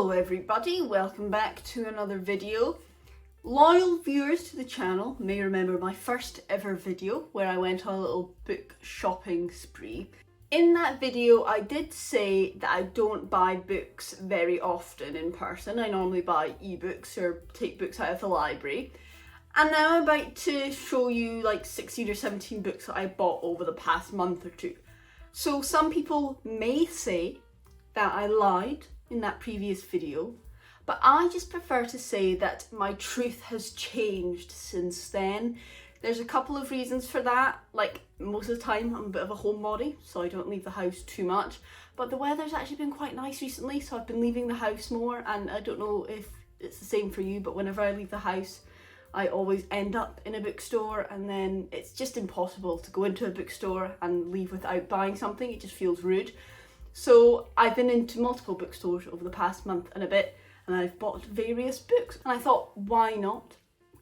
Hello everybody, welcome back to another video. Loyal viewers to the channel may remember my first ever video where I went on a little book shopping spree. In that video I did say that I don't buy books very often in person. I normally buy ebooks or take books out of the library. And now I'm about to show you like 16 or 17 books that I bought over the past month or two. So some people may say that I lied in that previous video, but I just prefer to say that my truth has changed since then. There's a couple of reasons for that. Like, most of the time I'm a bit of a homebody, so I don't leave the house too much, but the weather's actually been quite nice recently, so I've been leaving the house more. And I don't know if it's the same for you, but whenever I leave the house I always end up in a bookstore, and then it's just impossible to go into a bookstore and leave without buying something. It just feels rude. So I've been into multiple bookstores over the past month and a bit, and I've bought various books, and I thought, why not?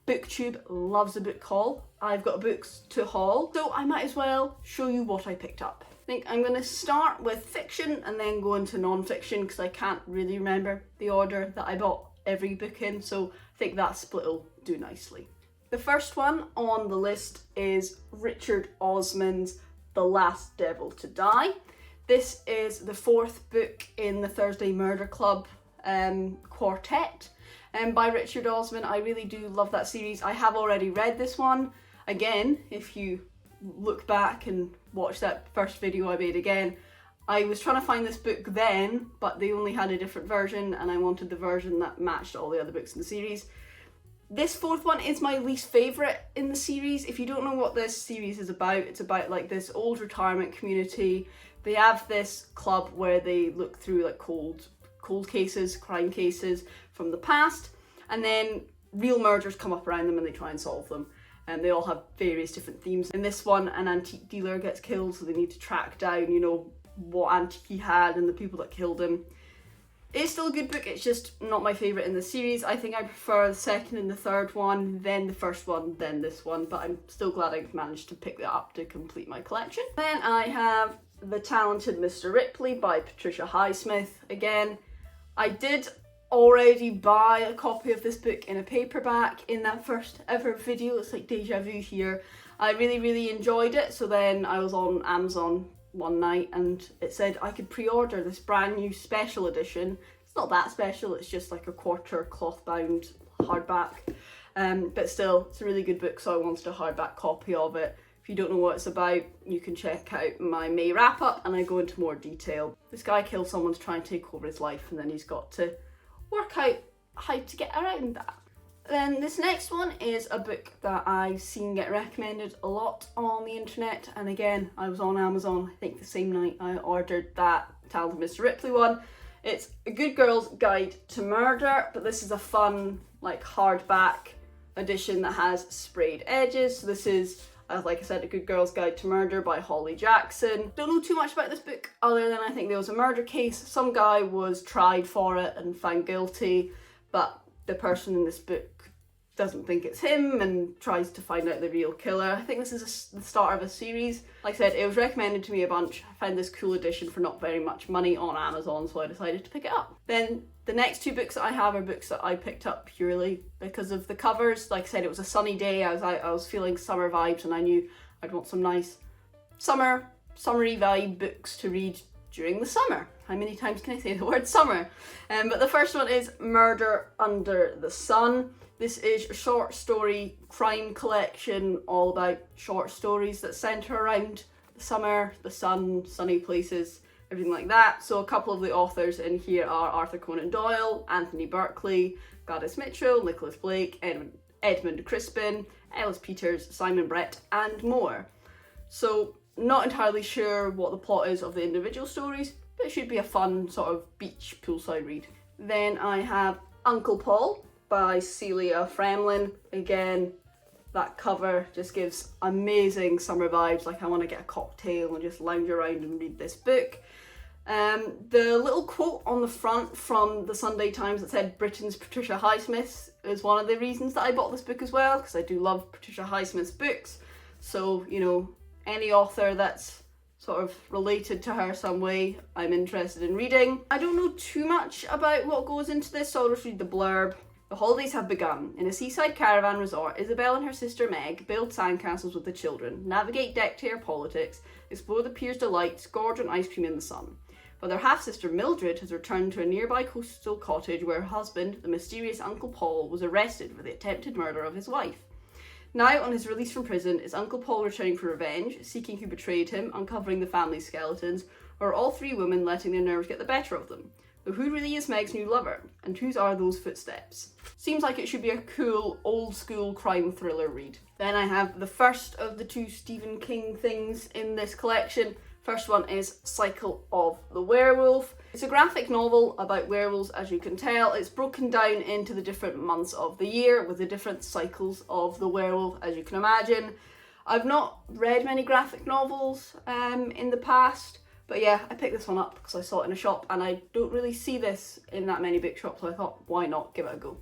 BookTube loves a book haul. I've got books to haul, so I might as well show you what I picked up. I think I'm going to start with fiction and then go into non-fiction, because I can't really remember the order that I bought every book in, so I think that split will do nicely. The first one on the list is Richard Osman's The Last Devil to Die. This is the fourth book in the Thursday Murder Club quartet by Richard Osman. I really do love that series. I have already read this one. Again, if you look back and watch that first video I made again, I was trying to find this book then, but they only had a different version, and I wanted the version that matched all the other books in the series. This fourth one is my least favourite in the series. If you don't know what this series is about, it's about like this old retirement community. They have this club where they look through like cold cases, crime cases from the past, and then real murders come up around them and they try and solve them. And they all have various different themes. In this one, an antique dealer gets killed, so they need to track down, what antique he had and the people that killed him. It's still a good book, it's just not my favourite in the series. I think I prefer the second and the third one, then the first one, then this one, but I'm still glad I managed to pick that up to complete my collection. Then I have The Talented Mr. Ripley by Patricia Highsmith. Again, I did already buy a copy of this book in a paperback in that first ever video. It's like deja vu here. I really enjoyed it, so then I was on Amazon one night and it said I could pre-order this brand new special edition. It's not that special, it's just like a quarter cloth bound hardback, but still it's a really good book, so I wanted a hardback copy of it. If you don't know what it's about, you can check out my May wrap up and I go into more detail. This guy kills someone to try and take over his life, and then he's got to work out how to get around that. Then this next one is a book that I've seen get recommended a lot on the internet, and again I was on Amazon, I think the same night I ordered that Talented Mr. Ripley one. It's A Good Girl's Guide to Murder, but this is a fun like hardback edition that has sprayed edges. So this is, like I said, A Good Girl's Guide to Murder by Holly Jackson. Don't know too much about this book other than I think there was a murder case. Some guy was tried for it and found guilty, but the person in this book doesn't think it's him and tries to find out the real killer. I think this is the start of a series. Like I said, it was recommended to me a bunch. I found this cool edition for not very much money on Amazon, so I decided to pick it up. Then the next two books that I have are books that I picked up purely because of the covers. Like I said, it was a sunny day, I was feeling summer vibes, and I knew I'd want some nice summery vibe books to read during the summer. How many times can I say the word summer? But the first one is Murder Under the Sun. This is a short story crime collection all about short stories that centre around the summer, the sun, sunny places, everything like that. So a couple of the authors in here are Arthur Conan Doyle, Anthony Berkeley, Gladys Mitchell, Nicholas Blake, Edmund Crispin, Ellis Peters, Simon Brett, and more. So not entirely sure what the plot is of the individual stories, but it should be a fun sort of beach poolside read. Then I have Uncle Paul by Celia Fremlin. Again, that cover just gives amazing summer vibes, like I want to get a cocktail and just lounge around and read this book. The little quote on the front from the Sunday Times that said Britain's Patricia Highsmith is one of the reasons that I bought this book as well, because I do love Patricia Highsmith's books. So, any author that's sort of related to her some way, I'm interested in reading. I don't know too much about what goes into this, so I'll just read the blurb. The holidays have begun. In a seaside caravan resort, Isabel and her sister Meg build sandcastles with the children, navigate deck-chair politics, explore the pier's delights, gorge on ice cream in the sun. But their half-sister Mildred has returned to a nearby coastal cottage where her husband, the mysterious Uncle Paul, was arrested for the attempted murder of his wife. Now, on his release from prison, is Uncle Paul returning for revenge, seeking who betrayed him, uncovering the family's skeletons, or are all three women letting their nerves get the better of them? But who really is Meg's new lover? And whose are those footsteps? Seems like it should be a cool, old-school crime thriller read. Then I have the first of the two Stephen King things in this collection. First one is Cycle of the Werewolf. It's a graphic novel about werewolves, as you can tell. It's broken down into the different months of the year with the different cycles of the werewolf, as you can imagine. I've not read many graphic novels in the past, but yeah, I picked this one up because I saw it in a shop and I don't really see this in that many bookshops, so I thought, why not give it a go?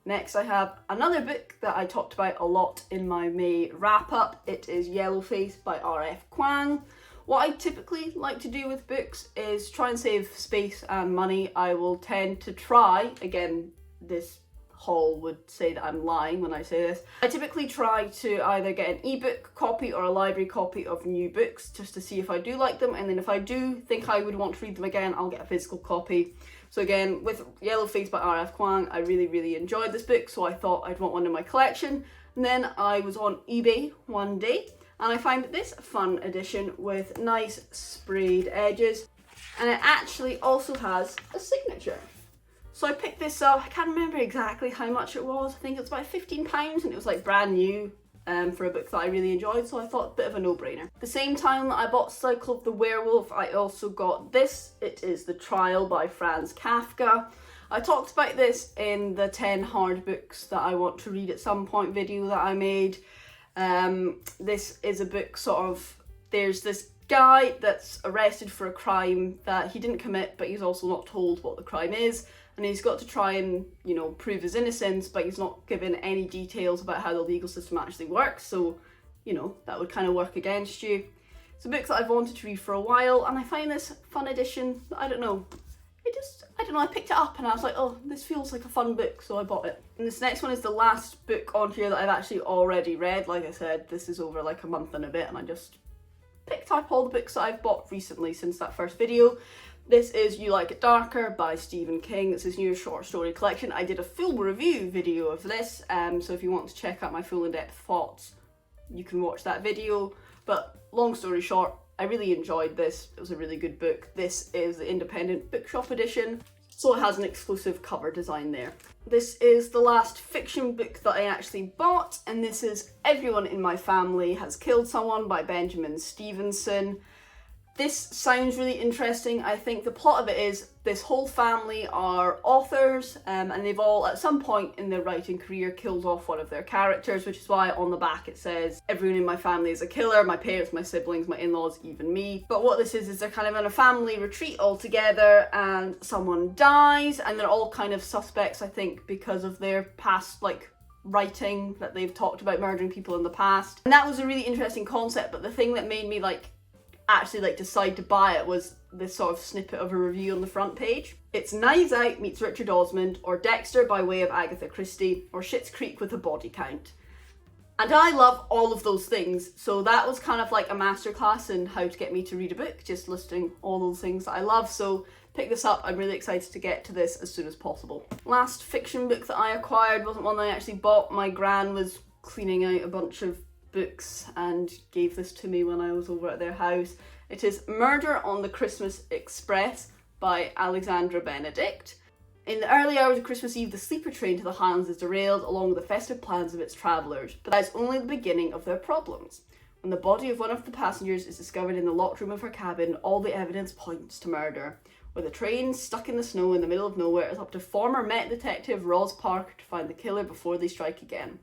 Next I have another book that I talked about a lot in my May wrap-up. It is Yellowface by R.F. Kuang. What I typically like to do with books is try and save space and money. I will tend to try, again, this haul would say that I'm lying when I say this. I typically try to either get an ebook copy or a library copy of new books just to see if I do like them, and then if I do think I would want to read them again, I'll get a physical copy. So again, with Yellowface by R.F. Kuang, I really enjoyed this book, so I thought I'd want one in my collection. And then I was on eBay one day and I found this fun edition with nice sprayed edges, and it actually also has a signature. So I picked this up. I can't remember exactly how much it was. I think it was about £15 and it was like brand new for a book that I really enjoyed, so I thought a bit of a no-brainer. The same time that I bought Cycle of the Werewolf, I also got this. It is The Trial by Franz Kafka. I talked about this in the 10 hard books that I want to read at some point video that I made. This is a book sort of, there's this guy that's arrested for a crime that he didn't commit, but he's also not told what the crime is, and he's got to try and, you know, prove his innocence, but he's not given any details about how the legal system actually works, so, you know, that would kind of work against you. It's a book that I've wanted to read for a while, and I find this fun edition. I don't know, I picked it up and I was like, oh, this feels like a fun book, so I bought it. And this next one is the last book on here that I've actually already read. Like I said, this is over like a month and a bit, and I just picked up all the books that I've bought recently since that first video. This is You Like It Darker by Stephen King. It's his new short story collection. I did a full review video of this, so if you want to check out my full in-depth thoughts, you can watch that video. But long story short, I really enjoyed this. It was a really good book. This is the independent bookshop edition, so it has an exclusive cover design there. This is the last fiction book that I actually bought, and this is Everyone in My Family Has Killed Someone by Benjamin Stevenson. This sounds really interesting. I think the plot of it is this whole family are authors, and they've all at some point in their writing career killed off one of their characters, which is why on the back it says everyone in my family is a killer, my parents, my siblings, my in-laws, even me. But what this is they're kind of in a family retreat all together and someone dies, and they're all kind of suspects, I think, because of their past like writing that they've talked about murdering people in the past. And that was a really interesting concept, but the thing that made me actually decide to buy it was this sort of snippet of a review on the front page. It's Knives Out meets Richard Osman, or Dexter by way of Agatha Christie, or Schitt's Creek with a body count. And I love all of those things, so that was kind of like a masterclass in how to get me to read a book, just listing all those things that I love. So pick this up. I'm really excited to get to this as soon as possible. Last fiction book that I acquired wasn't one that I actually bought. My gran was cleaning out a bunch of books and gave this to me when I was over at their house. It is Murder on the Christmas Express by Alexandra Benedict. In the early hours of Christmas Eve, the sleeper train to the Highlands is derailed along with the festive plans of its travellers, but that is only the beginning of their problems. When the body of one of the passengers is discovered in the locked room of her cabin, all the evidence points to murder. With a train stuck in the snow in the middle of nowhere, it's up to former Met Detective Roz Parker to find the killer before they strike again.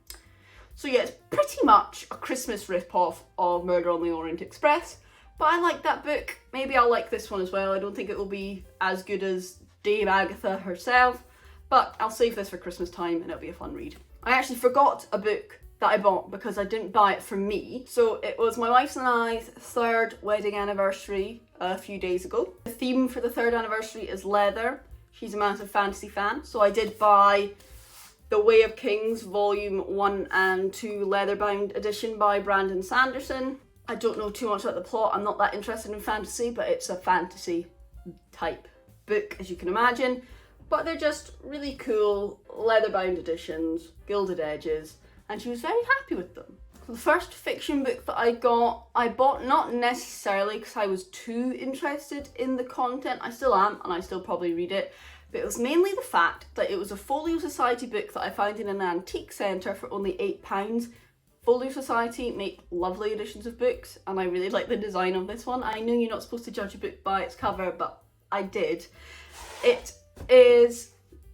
So yeah, it's pretty much a Christmas rip-off of Murder on the Orient Express, but I like that book. Maybe I'll like this one as well. I don't think it will be as good as Dame Agatha herself, but I'll save this for Christmas time and it'll be a fun read. I actually forgot a book that I bought because I didn't buy it for me. So it was my wife's and I's 3rd wedding anniversary a few days ago. The theme for the 3rd anniversary is leather. She's a massive fantasy fan, so I did buy The Way of Kings Volume 1 and 2 leather-bound edition by Brandon Sanderson. I don't know too much about the plot, I'm not that interested in fantasy, but it's a fantasy type book, as you can imagine. But they're just really cool leather-bound editions, gilded edges, and she was very happy with them. So the first fiction book that I bought not necessarily because I was too interested in the content. I still am, and I still probably read it, but it was mainly the fact that it was a Folio Society book that I found in an antique centre for only £8. Folio Society make lovely editions of books, and I really like the design of this one. I know you're not supposed to judge a book by its cover, but I did. It is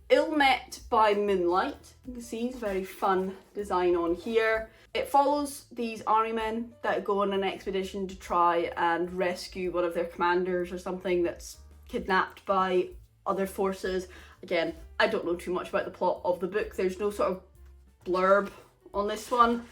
Ill Met by Moonlight. You can see it's a very fun design on here. It follows these army men that go on an expedition to try and rescue one of their commanders or something that's kidnapped by other forces. Again, I don't know too much about the plot of the book. There's no sort of blurb on this one.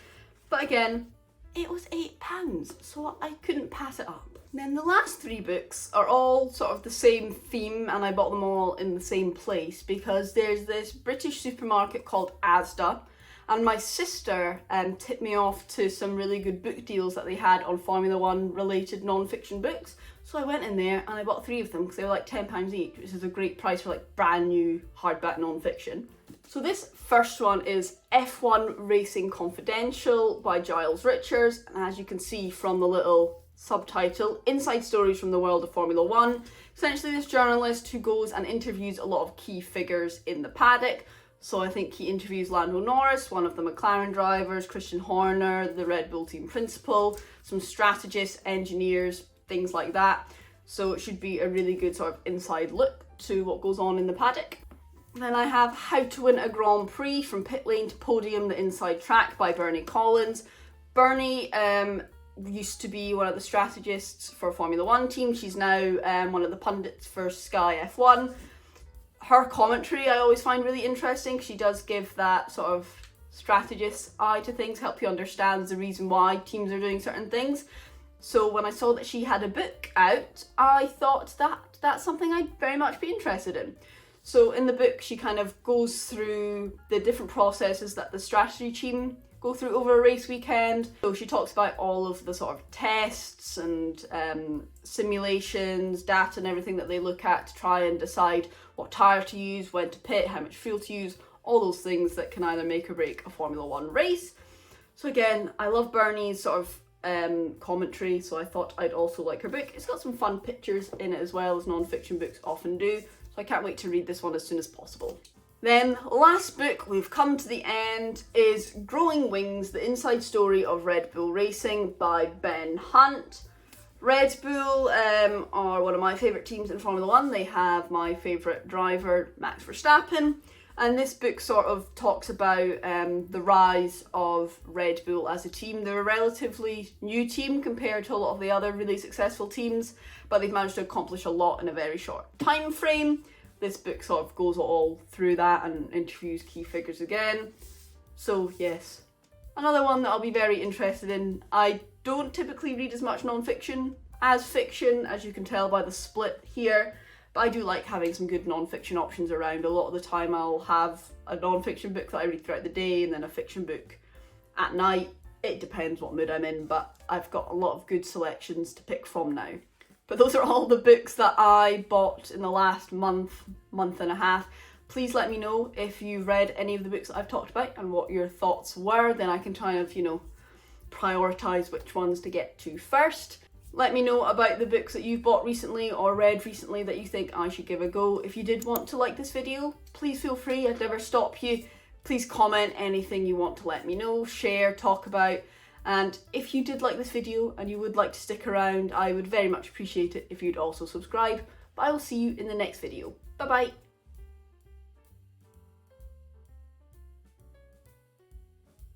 But again, it was £8, so I couldn't pass it up. Then the last 3 books are all sort of the same theme, and I bought them all in the same place because there's this British supermarket called Asda, and my sister tipped me off to some really good book deals that they had on Formula 1 related non-fiction books. So I went in there and I bought 3 of them because they were like £10 each, which is a great price for like brand new hardback non-fiction. So this first one is F1 Racing Confidential by Giles Richards, and as you can see from the little subtitle, Inside Stories from the World of Formula 1. Essentially this journalist who goes and interviews a lot of key figures in the paddock. So I think he interviews Lando Norris, one of the McLaren drivers, Christian Horner, the Red Bull team principal, some strategists, engineers, things like that. So it should be a really good sort of inside look to what goes on in the paddock. Then I have How to Win a Grand Prix from Pit Lane to Podium, the Inside Track by Bernie Collins. Bernie used to be one of the strategists for Formula 1 team. She's now one of the pundits for Sky F1. Her commentary I always find really interesting. She does give that sort of strategist eye to things, help you understand the reason why teams are doing certain things. So when I saw that she had a book out, I thought that that's something I'd very much be interested in. So in the book, she kind of goes through the different processes that the strategy team go through over a race weekend. So she talks about all of the sort of tests and simulations, data and everything that they look at to try and decide what tyre to use, when to pit, how much fuel to use, all those things that can either make or break a Formula 1 race. So again, I love Bernie's sort of commentary, so I thought I'd also like her book. It's got some fun pictures in it as well, as non-fiction books often do. So I can't wait to read this one as soon as possible. Then, last book, we've come to the end, is Growing Wings, the Inside Story of Red Bull Racing by Ben Hunt. Red Bull are one of my favourite teams in Formula 1. They have my favourite driver, Max Verstappen. And this book sort of talks about the rise of Red Bull as a team. They're a relatively new team compared to a lot of the other really successful teams, but they've managed to accomplish a lot in a very short time frame. This book sort of goes all through that and interviews key figures again. So yes, another one that I'll be very interested in. I don't typically read as much non-fiction as fiction, as you can tell by the split here. But I do like having some good non-fiction options around. A lot of the time I'll have a non-fiction book that I read throughout the day and then a fiction book at night. It depends what mood I'm in, but I've got a lot of good selections to pick from now. But those are all the books that I bought in the last month and a half. Please let me know if you've read any of the books that I've talked about and what your thoughts were. Then I can kind of, prioritise which ones to get to first. Let me know about the books that you've bought recently or read recently that you think I should give a go. If you did want to like this video, please feel free, I'd never stop you. Please comment anything you want to let me know, share, talk about. And if you did like this video and you would like to stick around, I would very much appreciate it if you'd also subscribe. But I will see you in the next video. Bye bye.